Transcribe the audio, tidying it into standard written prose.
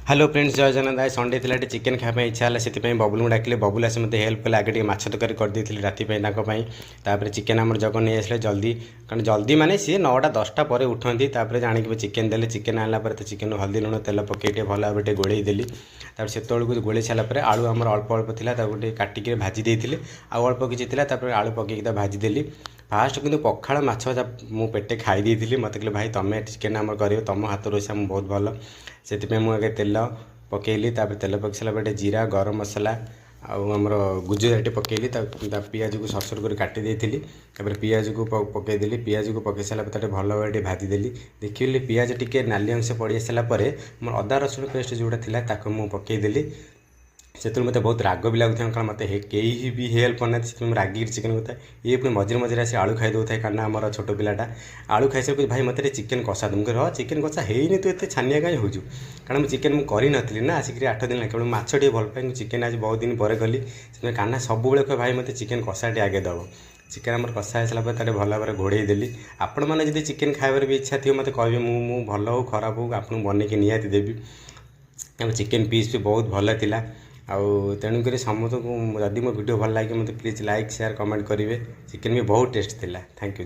Hello friends जय जगन्नाथ आज Sunday थी चिकेन खाया इच्छा है से बबुल को डाकिले बबुल आसे मतलब हेल्प कले आगे माछ तरकारी करदेली राति चिकेन आम जग नहीं आसे जल्दी कारण जल्दी माने सी 9टा 10टा पर उठती जाणी चिकेन देले चिकेन आना तो चिकेन हल्दी लुण तेल पकई भल भाव गोड़े देली से गोड़े सारापर आलू आम अल्प अल्प थी काटिक भाजी देते आउ अल्प किसी आलू पकईक भाजीदेली फास्ट कितु पखाड़ माछ मु पेटे खाई मत कहले भाई तुम चिकेन आम कर तुम हाथ रोषा बहुत भल से मुझे तेल पकईली तेल पकई सारापर जीरा गरम मसला आमर गुजराती पकईली पियाज को सरसर कर काटी देती पियाज को पकईदेली पियाज को पकई सारापर भल भाव भाजीदेली देखिए पियाज टी नाली अंश पड़ सारापर मोर अदा रसुण पेस्ट जोड़ा था मुझे पकईदेली से मत बहुत राग भी लगुता कारण मत कहीं भी हेल्प करना से रागी चिकेन होता है ये पुणी मझे मझे आस आलू खाई दे कारण आम छोट पिलाटा आलू खाई सारे भाई मत चिकेन कषा तुम कह चिकेन कषा है तू एत छानिया कहीं हो कारण मुझे चिकेन मुझे ना आसिक 8 दिन केवल माछ टे भल पाए चिकेन आज बहुत दिन पर गली से काना सब कह भाई मत चिकेन कषा टे आगे दब चिकेन आम कषा हो सारापर भल भाव घोड़े देली आपण मैंने चिकेन खाइबार भी इच्छा थी मत कहे मु भल हो खराब हो आपको बनईक निहाती देवी चिकेन पीस भी बहुत भल था तेणुक समस्त को जदि मो वीडियो भल लगे मत प्लीज लाइक शेयर कमेंट करेंगे चिकेन भी बहुत टेस्ट थिला थैंक यू।